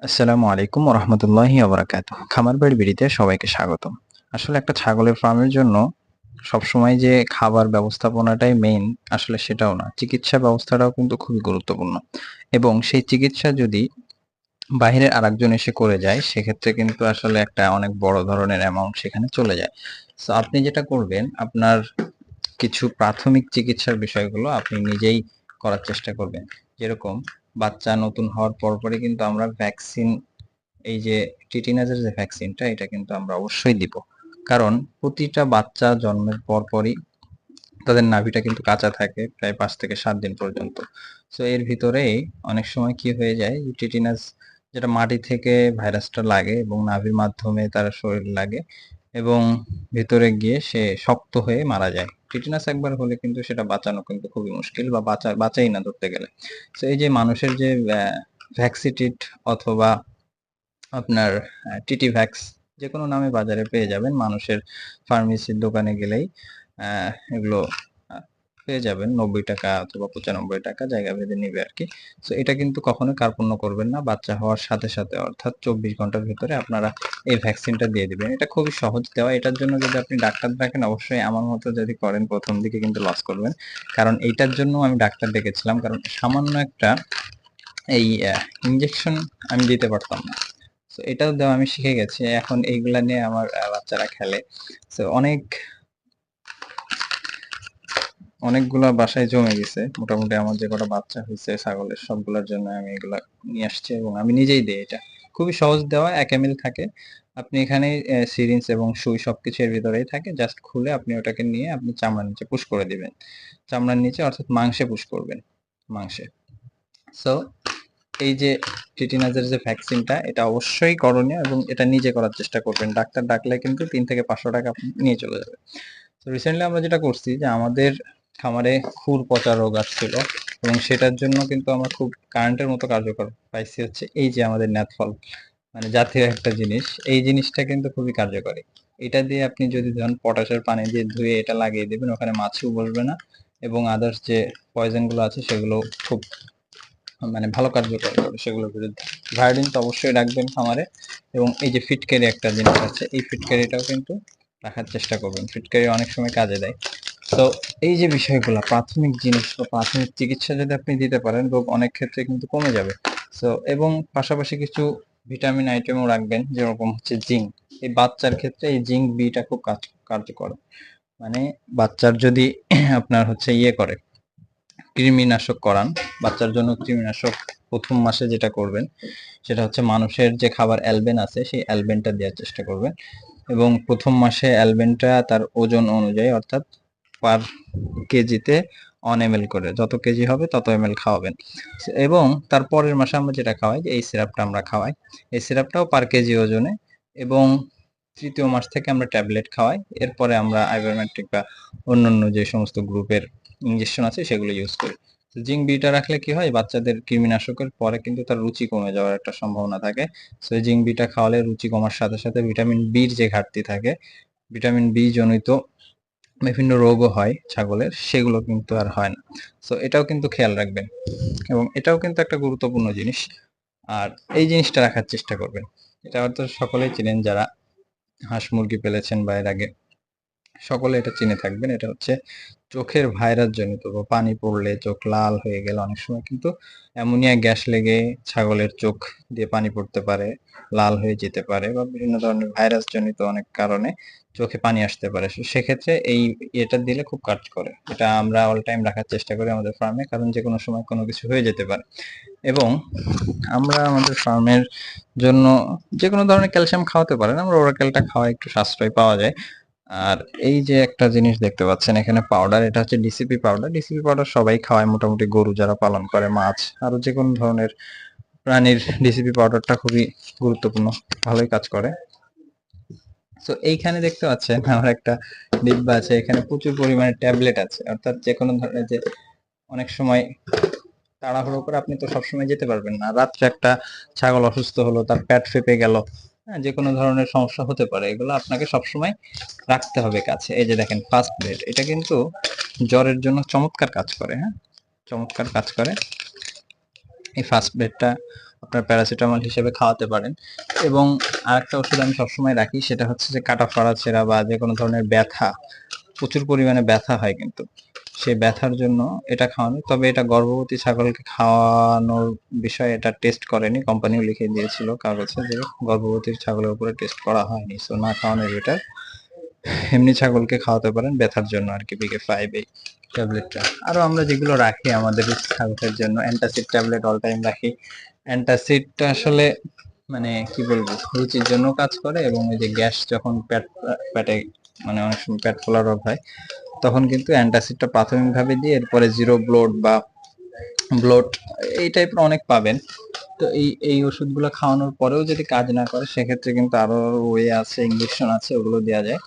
আসসালামু আলাইকুম ওয়া রাহমাতুল্লাহি ওয়া বারাকাতুহু। খামার বাড়ি বিড়িতে সবাইকে স্বাগতম। আসলে একটা ছাগলের ফার্মের জন্য সবসময় যে খাবার ব্যবস্থাপনাটাই মেইন, আসলে সেটাও না। চিকিৎসা ব্যবস্থাটাও কিন্তু খুবই গুরুত্বপূর্ণ। এবং সেই চিকিৎসা যদি বাহিরের আরেকজন এসে করে যায়, সেক্ষেত্রে কিন্তু আসলে একটা অনেক বড় ধরনের অ্যামাউন্ট সেখানে চলে যায়। সো আপনি যেটা করবেন, আপনার কিছু প্রাথমিক চিকিৎসার বিষয়গুলো আপনি নিজেই করার চেষ্টা করবেন। যেরকম বাচ্চা নতুন হওয়ার পরপরই কিন্তু আমরা ভ্যাকসিন, এই যে টিটেনাসের যে ভ্যাকসিনটা, এটা কিন্তু আমরা অবশ্যই দিব। কারণ প্রতিটা বাচ্চা জন্মের পরপরই তাদের নাভিটা কিন্তু কাঁচা থাকে প্রায় 5 থেকে 7 দিন পর্যন্ত। সো এর ভিতরেই অনেক সময় কি হয়ে যায়, যে টিটেনাস যেটা মাটি থেকে ভাইরাসটা লাগে এবং নাভির মাধ্যমে তার শরীরে লাগে এবং ভিতরে গিয়ে সে শক্ত হয়ে মারা যায়। টিটেনাস একবার হলে কিন্তু সেটা বাঁচানো কিন্তু খুবই মুশকিল, বা বাঁচাই না ধরতে গেলে। সো এই যে মানুষের যে ভ্যাক্সিটিট অথবা আপনার টিটি ভ্যাক্স, যে কোনো নামে বাজারে পেয়ে যাবেন। মানুষের ফার্মেসির দোকানে গেলেই এগুলো পেয়ে যাবেন 90 টাকা অথবা 95 টাকা, জায়গা ভেদে নিবে আর কি। সো এটা কিন্তু কখনো কার্পণ্য করবেন না। বাচ্চা হওয়ার সাথে সাথে, অর্থাৎ 24 ঘন্টার ভিতরে আপনারা এই ভ্যাকসিনটা দিয়ে দিবেন। এটা খুবই সহজ দেওয়া। এটার জন্য যদি আপনি ডাক্তার দেখেন, অবশ্যই আমার মতো যদি করেন প্রথম দিকে কিন্তু লস করবেন। কারণ এইটার জন্য আমি ডাক্তার ডেকেছিলাম, কারণ সামান্য একটা এই ইনজেকশন আমি দিতে পারতাম না। সো এটাও দেওয়া আমি শিখে গেছি। এখন এইগুলা নিয়ে আমার বাচ্চারা খেলে। সো অনেকগুলা বাসায় জমে গেছে। মোটামুটি আমার যে কটা বাচ্চা হয়েছে ছাগলের, সবগুলোর জন্য আমি এগুলা নিয়ে আসছি এবং আমি নিজেই দিই এটা। খুবই সহজ দেওয়া, 1 ml থাকে। আপনি এখানে সিরিঞ্জ এবং সুই সবকিছু এর ভিতরেই থাকে। জাস্ট খুলে আপনি ওটাকে নিয়ে আপনি চামড়ার নিচে পুশ করে দিবেন। চামড়ার নিচে অর্থাৎ মাংসে পুশ করবেন, মাংসে। সো এই যে টিটেনাসের যে ভ্যাকসিনটা, এটা অবশ্যই করণীয় এবং এটা নিজে করার চেষ্টা করবেন। ডাক্তার ডাকলে কিন্তু 3 থেকে 500 টাকা আপনি নিয়ে চলে যাবে। তো রিসেন্টলি আমরা যেটা করছি, যে আমাদের খামারে খুর পচা রোগ আসছিল এবং সেটার জন্য কিন্তু আমরা খুব কারেন্টের মতো কার্যকর পাইছি হচ্ছে এই যে আমাদের ন্যাথফল, মানে জাতীয় একটা জিনিস। এই জিনিসটা কিন্তু খুবই কার্যকরী। এটা দিয়ে আপনি যদি ধরেন পটাশের পানি দিয়ে ধুয়ে এটা লাগিয়ে দিবেন, ওখানে মাছিও বসবে না এবং আদার্স যে পয়জন গুলো আছে সেগুলো খুব মানে ভালো কার্যকর করে সেগুলোর বিরুদ্ধে। ভায়োলিন তো অবশ্যই রাখবেন খামারে। এবং এই যে ফিটকারি একটা জিনিস আছে, এই ফিটকারিটাও কিন্তু রাখার চেষ্টা করবেন। ফিটকারি অনেক সময় কাজে দেয়। তো এই যে বিষয়গুলো, প্রাথমিক জিনিস বা প্রাথমিক চিকিৎসা যদি আপনি দিতে পারেন, রোগ অনেক ক্ষেত্রে কিন্তু কমে যাবে। সো এবং পাশাপাশি কিছু ভিটামিন আইটেমও রাখবেন, যেরকম হচ্ছে জিঙ্ক। এই বাচ্চার ক্ষেত্রে এই জিঙ্ক বিটা খুব কার্যকর। মানে বাচ্চার যদি আপনার হচ্ছে ইয়ে করে, কৃমিনাশক করান, বাচ্চার জন্য কৃমিনাশক প্রথম মাসে যেটা করবেন, সেটা হচ্ছে মানুষের যে খাবার অ্যালবেন আছে, সেই অ্যালবেনটা দেওয়ার চেষ্টা করবেন। এবং প্রথম মাসে অ্যালবেনটা তার ওজন অনুযায়ী, অর্থাৎ পার কেজিতে 1 ml করে, যত কেজি হবে তত ml খাওয়াবেন। এবং তার পরের মাসে আমরা যেটা খাওয়াই, যে এই সিরাপটা আমরা খাওয়াই, এই সিরাপটাও পার কেজি ওজনে। এবং তৃতীয় মাস থেকে আমরা ট্যাবলেট খাওয়াই। এরপরে আমরা আইভারমেট্রিক বা অন্যান্য যে সমস্ত গ্রুপের ইনজেকশন আছে সেগুলো ইউজ করি। জিঙ্ক বিটা রাখলে কি হয়, বাচ্চাদের কৃমিনাশকের পরে কিন্তু তার রুচি কমে যাওয়ার একটা সম্ভাবনা থাকে। সো জিঙ্ক বিটা খাওয়ালে রুচি কমার সাথে সাথে ভিটামিন বির যে ঘাটতি থাকে, ভিটামিন বি জনিত বিভিন্ন রোগও হয় ছাগলের, সেগুলো কিন্তু আর হয় না। সো এটাও কিন্তু খেয়াল রাখবেন এবং এটাও কিন্তু একটা গুরুত্বপূর্ণ জিনিস। আর এই জিনিসটা রাখার চেষ্টা করবেন। এটা হয়তো সকলেই চিনেন, যারা হাঁস মুরগি পেলেছেন বা এর আগে, সকলে এটা চিনে থাকবেন। এটা হচ্ছে চোখের ভাইরাস জনিত, বা পানি পড়লে চোখ লাল হয়ে গেলে অনেক সময় কিন্তু অ্যামোনিয়া গ্যাস লেগে ছাগলের চোখ দিয়ে পানি পড়তে পারে, লাল হয়ে যেতে পারে, বা বিভিন্ন ধরনের ভাইরাস জনিত অনেক কারণে চোখে পানি আসতে পারে। সেক্ষেত্রে এই এটা দিলে খুব কাজ করে। এটা আমরা অল টাইম রাখার চেষ্টা করি আমাদের ফার্মে, কারণ যে কোনো সময় কোনো কিছু হয়ে যেতে পারে। এবং আমরা আমাদের ফার্মের জন্য যে কোনো ধরনের ক্যালসিয়াম খাওয়াতে পারেন। আমরা ওরাকেলটা খাওয়া একটু সাশ্রয় পাওয়া যায়। আর এই যে একটা জিনিস দেখতে পাচ্ছেন এখানে পাউডার, এটা হচ্ছে ডিসিপি পাউডার। ডিসিপি পাউডার সবাই খাওয়ায় মোটামুটি, গরু যারা পালন করে, মাছ, আরো যে কোনো ধরনের প্রাণীর ডিসিপি পাউডারটা খুবই গুরুত্বপূর্ণ, ভালোই কাজ করে। তো এইখানে দেখতে পাচ্ছেন আমার একটা ডিব্বা আছে, এখানে প্রচুর পরিমাণে ট্যাবলেট আছে। অর্থাৎ যে কোনো ধরনের, যে অনেক সময় তাড়াহুড়ো করে আপনি তো সবসময় যেতে পারবেন না। রাত্রে একটা ছাগল অসুস্থ হলো, তার পেট ফেঁপে গেল, হ্যাঁ, যে কোনো ধরনের সমস্যা হতে পারে। এগুলো আপনাকে সবসময় রাখতে হবে কাছে। এই যে দেখেন ফার্স্ট ব্লেড, এটা কিন্তু জ্বরের জন্য চমৎকার কাজ করে। হ্যাঁ, চমৎকার কাজ করে। এই ফার্স্ট ব্লেডটা আপনার প্যারাসিটামল হিসেবে খাওয়াতে পারেন। এবং আরেকটা ওষুধ আমি সবসময় রাখি, সেটা হচ্ছে যে কাটা ফাড়া-ছেঁড়া বা যেকোনো ধরনের ব্যথা, প্রচুর পরিমাণে ব্যথা হয় কিন্তু। সেই ব্যথার জন্য এটা খাওয়ানো। তবে এটা গর্ভবতী ছাগলকে খাওয়ানোর বিষয়ে এটা টেস্ট করেনি। কোম্পানিও লিখে দিয়েছিল কাগজে যে গর্ভবতী ছাগলের উপরে টেস্ট করা হয়নি। সো না খাওয়ানোই বেটার। এমনি ছাগলকে খাওয়াতে পারেন ব্যথার জন্য আরকি BK5 এই ট্যাবলেটটা। আরো আমরা যেগুলো রাখি আমাদের ছাগলের জন্য অ্যান্টাসিড ট্যাবলেট অল টাইম রাখি। অ্যান্টাসিডটা আসলে মানে কি বলবো, রুচির জন্য কাজ করে এবং ওই যে গ্যাস যখন পেটে মানে অনেক সময় পেট ফোলা রোগ হয়, তখন কিন্তু অ্যান্টাসিডটা প্রাথমিকভাবে দিয়ে এরপরে জিরো ব্লোট বা ব্লোট এই টাইপের অনেক পাবেন। তো এই ওষুধগুলো খাওয়ানোর পরেও যদি কাজ না করে, সেক্ষেত্রে কিন্তু আরো ওয়ে আছে, ইনজেকশন আছে, ওগুলো দেওয়া যায়।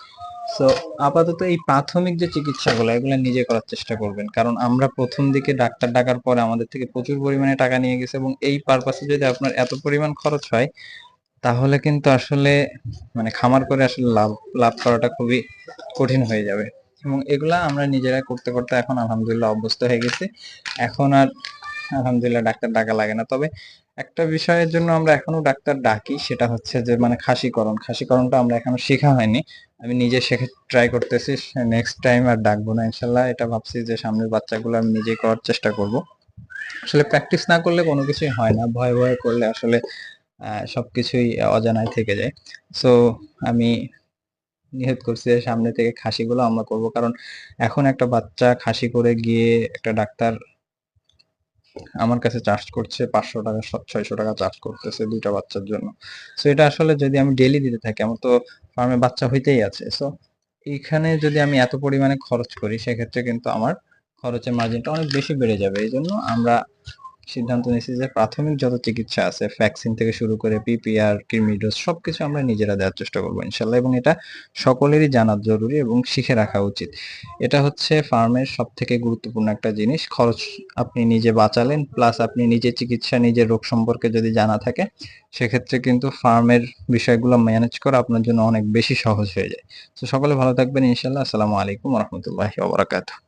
সো আপাতত এই প্রাথমিক যে চিকিৎসাগুলো এগুলো নিজে করার চেষ্টা করবেন, কারণ আমরা প্রথম দিকে ডাক্তার ডাকার পরে আমাদের থেকে প্রচুর পরিমাণে টাকা নিয়ে গেছে এবং এই পারপাসে যদি আপনার এত পরিমাণ খরচ হয়, তাহলে কিন্তু আসলে মানে খামার করে আসলে লাভ লাভ করাটা খুবই কঠিন হয়ে যাবে। এবং এগুলা আমরা নিজেরা করতে করতে এখন আলহামদুলিল্লাহ অভ্যস্ত হয়ে গেছি। এখন আর আলহামদুলিল্লাহ ডাক্তার ডাকা লাগে না। তবে একটা বিষয়ের জন্য আমরা এখনো ডাক্তার ডাকি, সেটা হচ্ছে যে মানে খাসিকরণ। খাসিকরণটা আমরা এখনো শেখা হয়নি। আমি নিজে শেখে ট্রাই করতেছি। নেক্সট টাইম আর ডাকবো না ইনশাল্লাহ। এটা ভাবছি যে সামনের বাচ্চাগুলো আমি নিজেই করার চেষ্টা করব। আসলে প্র্যাকটিস না করলে কোনো কিছুই হয় না। ভয়ে ভয়ে করলে আসলে সবকিছুই অজানায় থেকে যায়। সো আমি নিয়ত করছি যে সামনে থেকে খাসিগুলো আমরা করব, কারণ এখন একটা বাচ্চা খাসি করে গিয়ে একটা ডাক্তার আমার কাছে চার্জ করছে 500 টাকা, 600 টাকা চার্জ করতেছে 2টা বাচ্চার জন্য। সো এটা আসলে যদি আমি ডেইলি দিতে থাকি, আমার তো ফার্মে বাচ্চা হইতেই আছে। সো এইখানে যদি আমি এত পরিমাণে খরচ করি, সেক্ষেত্রে কিন্তু আমার খরচের মার্জিনটা অনেক বেশি বেড়ে যাবে। এইজন্য আমরা সিদ্ধান্ত নিয়েছি যে প্রাথমিক যত চিকিৎসা আছে, ভ্যাকসিন থেকে শুরু করে PPR, কৃমি ডোজ সবকিছু আমরা নিজেরা দেওয়ার চেষ্টা করব ইনশাল্লাহ। এবং এটা সকলেরই জানা জরুরি এবং শিখে রাখা উচিত। এটা হচ্ছে ফার্মের সবথেকে গুরুত্বপূর্ণ একটা জিনিস। খরচ আপনি নিজে বাঁচালেন, প্লাস আপনি নিজে চিকিৎসা, নিজের রোগ সম্পর্কে যদি জানা থাকে, সেক্ষেত্রে কিন্তু ফার্মের বিষয়গুলো ম্যানেজ করা আপনার জন্য অনেক বেশি সহজ হয়ে যায়। তো সকলে ভালো থাকবেন ইনশাল্লাহ। আসসালামু আলাইকুম ওয়া রাহমাতুল্লাহি ওয়া বারাকাতুহু।